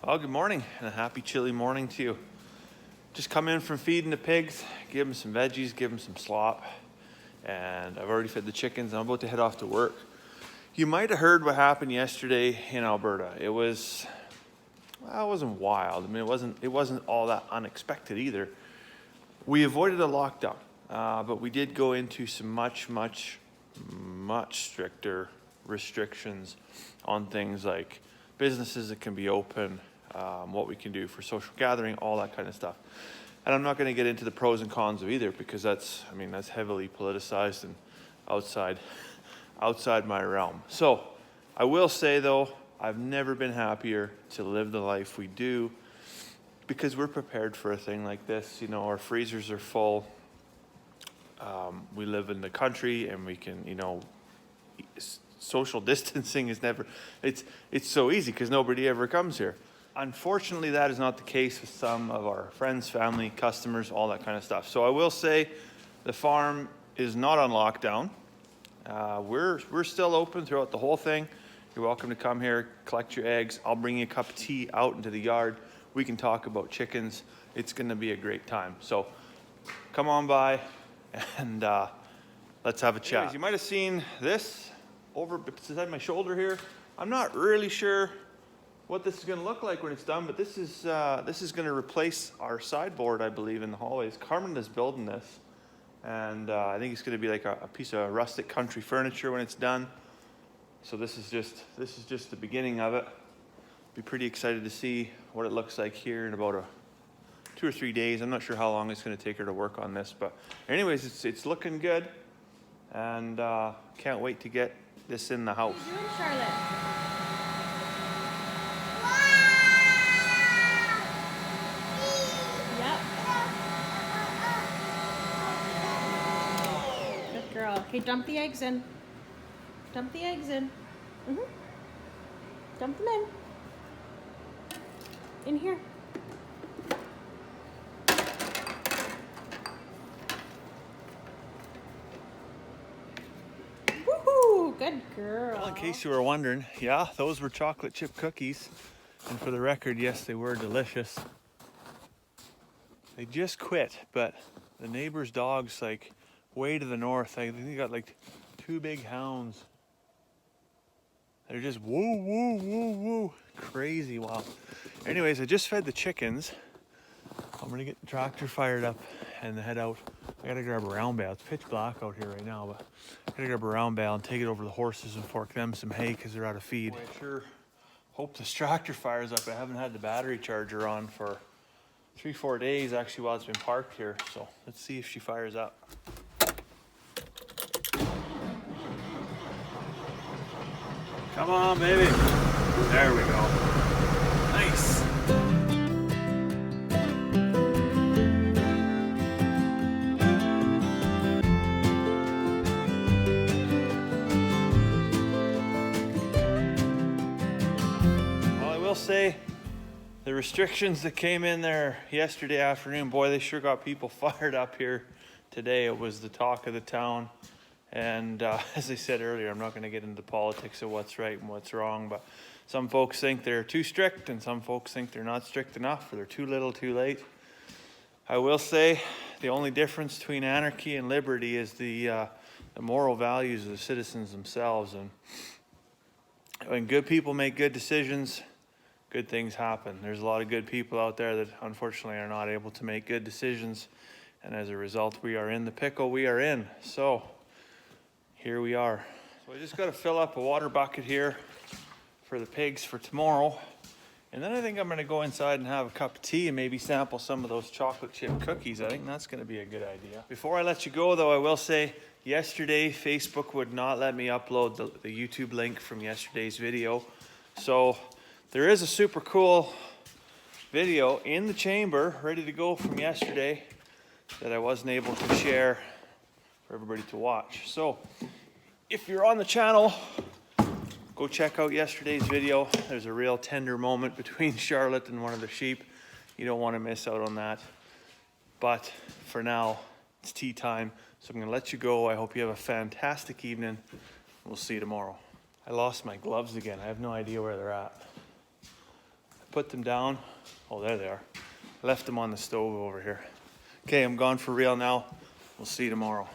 Well, good morning and a happy chilly morning to you. Just come in from feeding the pigs, give them some veggies, give them some slop, and I've already fed the chickens. I'm about to head off to work. You might have heard what happened yesterday in Alberta. It wasn't wild. I mean, it wasn't all that unexpected either. We avoided a lockdown, but we did go into some much stricter restrictions on things like businesses that can be open, what we can do for social gathering, all that kind of stuff. And I'm not going to get into the pros and cons of either because that's heavily politicized and outside my realm. So I will say though, I've never been happier to live the life we do because we're prepared for a thing like this. You know, our freezers are full. We live in the country and we can, social distancing is never, it's so easy because nobody ever comes here. Unfortunately, that is not the case with some of our friends, family, customers, all that kind of stuff. So I will say the farm is not on lockdown. We're still open throughout the whole thing. You're welcome to come here, collect your eggs. I'll bring you a cup of tea out into the yard. We can talk about chickens. It's gonna be a great time. So come on by and let's have a chat. Anyways, you might have seen this over beside my shoulder here. I'm not really sure what this is going to look like when it's done, but this is going to replace our sideboard, I believe, in the hallways. Carmen is building this, and I think it's going to be like a piece of rustic country furniture when it's done. So this is just the beginning of it. Be pretty excited to see what it looks like here in about 2 or 3 days. I'm not sure how long it's going to take her to work on this, but anyways, it's looking good, and can't wait to get this in the house. What are you doing, Charlotte? Okay, dump the eggs in. Dump the eggs in. Dump them in. In here. Woohoo! Good girl. Well, in case you were wondering, yeah, those were chocolate chip cookies. And for the record, yes, they were delicious. They just quit, but the neighbor's dog's like way to the north. I think they got like 2 big hounds. They're just woo, woo, woo, woo. Crazy wild. Anyways, I just fed the chickens. I'm gonna get the tractor fired up and head out. I gotta grab a round bale. It's pitch black out here right now, but I gotta grab a round bale and take it over to the horses and fork them some hay because they're out of feed. Boy, I sure hope this tractor fires up. I haven't had the battery charger on for 3-4 days actually while it's been parked here. So let's see if she fires up. Come on, baby. There we go. Nice. Well, I will say the restrictions that came in there yesterday afternoon, boy, they sure got people fired up here today. It was the talk of the town. And as I said earlier, I'm not going to get into the politics of what's right and what's wrong, but some folks think they're too strict and some folks think they're not strict enough or they're too little too late. I will say the only difference between anarchy and liberty is the moral values of the citizens themselves. And when good people make good decisions, good things happen. There's a lot of good people out there that unfortunately are not able to make good decisions. And as a result, we are in the pickle we are in. So here we are. So I just got to fill up a water bucket here for the pigs for tomorrow. And then I think I'm going to go inside and have a cup of tea and maybe sample some of those chocolate chip cookies. I think that's going to be a good idea. Before I let you go though, I will say yesterday Facebook would not let me upload the YouTube link from yesterday's video. So there is a super cool video in the chamber ready to go from yesterday that I wasn't able to share for everybody to watch. So if you're on the channel, go check out yesterday's video. There's a real tender moment between Charlotte and one of the sheep. You don't want to miss out on that. But for now, it's tea time. So I'm going to let you go. I hope you have a fantastic evening. We'll see you tomorrow. I lost my gloves again. I have no idea where they're at. put them down. Oh, there they are. Left them on the stove over here. Okay, I'm gone for real now. We'll see you tomorrow.